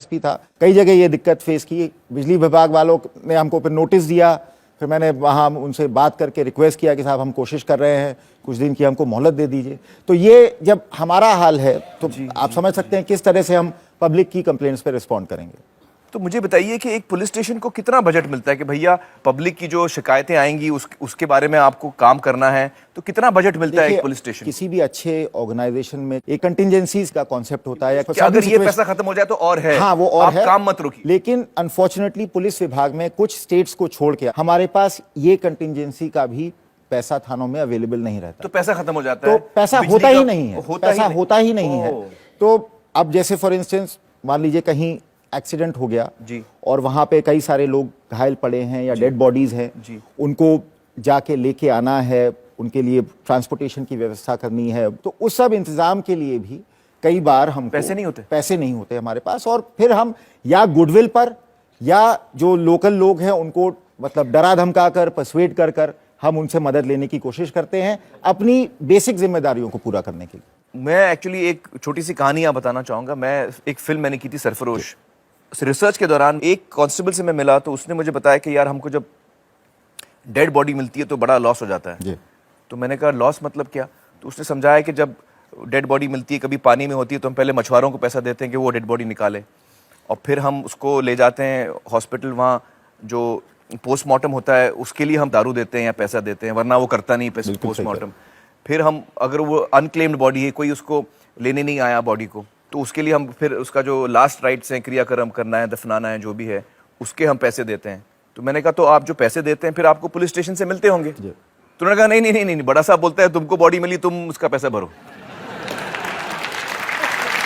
SP था, कई जगह ये दिक्कत फेस की। बिजली विभाग वालों ने हमको फिर नोटिस दिया, फिर मैंने वहाँ उनसे बात करके रिक्वेस्ट किया कि साहब हम कोशिश कर रहे हैं, कुछ दिन की हमको मोहलत दे दीजिए। तो ये जब हमारा हाल है तो आप समझ सकते हैं किस तरह से हम पब्लिक की कंप्लेंट्स पे रिस्पॉन्ड करेंगे। तो मुझे बताइए कि एक पुलिस स्टेशन को कितना बजट मिलता है कि भैया पब्लिक की जो शिकायतें आएंगी उसके बारे में आपको काम करना है, तो कितना बजट मिलता है एक पुलिस स्टेशन? किसी भी अच्छे ऑर्गेनाइजेशन में एक कंटिजेंसीज का कॉन्सेप्ट होता है, या अगर ये पैसा खत्म हो जाए तो और है, हाँ वो और आप है, काम मत रुकिए। लेकिन अनफॉर्चुनेटली पुलिस विभाग में कुछ स्टेट्स को छोड़ के हमारे पास ये कंटिजेंसी का भी पैसा थानों में अवेलेबल नहीं रहता। तो पैसा खत्म हो जाता है, तो पैसा होता ही नहीं है, पैसा होता ही नहीं है। तो अब जैसे फॉर इंस्टेंस मान लीजिए कहीं एक्सीडेंट हो गया जी, और वहां पे कई सारे लोग घायल पड़े हैं या डेड बॉडीज हैं, उनको जाके लेके आना है, उनके लिए ट्रांसपोर्टेशन की व्यवस्था करनी है, तो उस सब इंतजाम के लिए भी कई बार हम पैसे नहीं होते हमारे पास। और फिर हम या गुडविल पर या जो लोकल लोग हैं उनको मतलब डरा धमका कर पर्सुएड कर कर हम उनसे मदद लेने की कोशिश करते हैं अपनी बेसिक जिम्मेदारियों को पूरा करने के लिए। मैं एक्चुअली एक छोटी सी कहानी आप बताना चाहूंगा। मैं एक फिल्म मैंने की थी सरफरोश। रिसर्च के दौरान एक कांस्टेबल से मैं मिला तो उसने मुझे बताया कि यार हमको जब डेड बॉडी मिलती है तो बड़ा लॉस हो जाता है। तो मैंने कहा लॉस मतलब क्या? तो उसने समझाया कि जब डेड बॉडी मिलती है, कभी पानी में होती है, तो हम पहले मछुआरों को पैसा देते हैं कि वो डेड बॉडी निकाले, और फिर हम उसको ले जाते हैं हॉस्पिटल, वहाँ जो पोस्टमार्टम होता है उसके लिए हम दारू देते हैं या पैसा देते हैं, वरना वो करता नहीं पोस्टमार्टम। फिर हम अगर वो अनक्लेम्ड बॉडी है, कोई उसको लेने नहीं आया बॉडी को, तो उसके लिए हम फिर उसका जो लास्ट राइट्स हैं, क्रियाक्रम करना है, दफनाना है, जो भी है, उसके हम पैसे देते हैं। तो मैंने कहा तो आप जो पैसे देते हैं फिर आपको पुलिस स्टेशन से मिलते होंगे? तो उन्होंने कहा नहीं नहीं नहीं, बड़ा साहब बोलता है तुमको बॉडी मिली, तुम उसका पैसा भरो।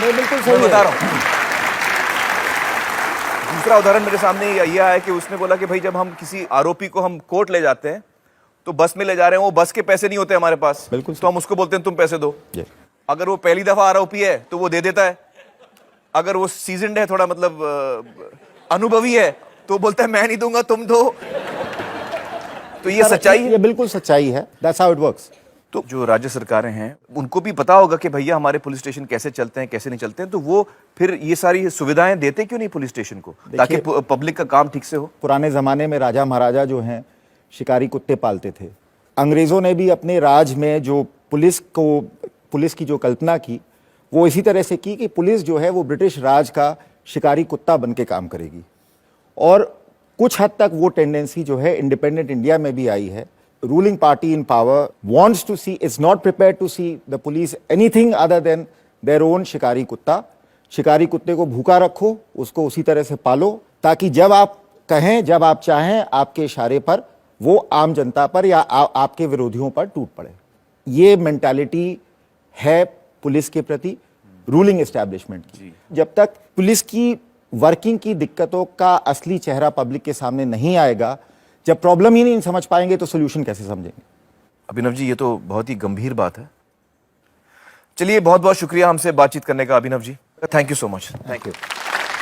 बिल्कुल सही बता रहा हूँ। दूसरा उदाहरण मेरे सामने ये आया कि उसने बोला कि भाई जब हम किसी आरोपी को हम कोर्ट ले जाते हैं तो बस में ले जा रहे हैं, वो बस के पैसे नहीं होते हमारे पास, तो हम उसको बोलते हैं तुम पैसे दो। अगर वो पहली दफा आरोपी है तो वो दे देता है, अगर वो सीजन्ड है, थोड़ा मतलब अनुभवी है, तो बोलता है मैं नहीं दूंगा, तुम दो। तो ये सच्चाई है, ये बिल्कुल सच्चाई है। That's how it works. तो जो राज्य सरकारें हैं उनको भी पता होगा कि भैया हमारे पुलिस स्टेशन कैसे चलते हैं, कैसे नहीं चलते हैं, तो वो फिर ये सारी सुविधाएं देते क्यों नहीं पुलिस स्टेशन को, ताकि पब्लिक का काम ठीक से हो। पुराने जमाने में राजा महाराजा जो हैं शिकारी कुत्ते पालते थे। अंग्रेजों ने भी अपने राज में जो पुलिस की जो कल्पना की वो इसी तरह से की कि पुलिस जो है वो ब्रिटिश राज का शिकारी कुत्ता बन के काम करेगी। और कुछ हद तक वो टेंडेंसी जो है इंडिपेंडेंट इंडिया में भी आई है। Ruling party in power wants to see, is not prepared to see the police anything other than their own शिकारी कुत्ता। शिकारी कुत्ते को भूखा रखो, उसको उसी तरह से पालो, ताकि जब आप कहें, जब आप चाहें, आपके इशारे पर वो आम जनता पर या आपके विरोधियों पर टूट पड़े। ये मेंटालिटी है पुलिस के प्रति, रूलिंग एस्टैब्लिशमेंट की। जब तक पुलिस की वर्किंग की दिक्कतों का असली चेहरा पब्लिक के सामने नहीं आएगा, जब प्रॉब्लम ही नहीं समझ पाएंगे तो सोल्यूशन कैसे समझेंगे? अभिनव जी, ये तो बहुत ही गंभीर बात है। चलिए, बहुत बहुत शुक्रिया हमसे बातचीत करने का Abhinav ji. Thank you so much. Thank you.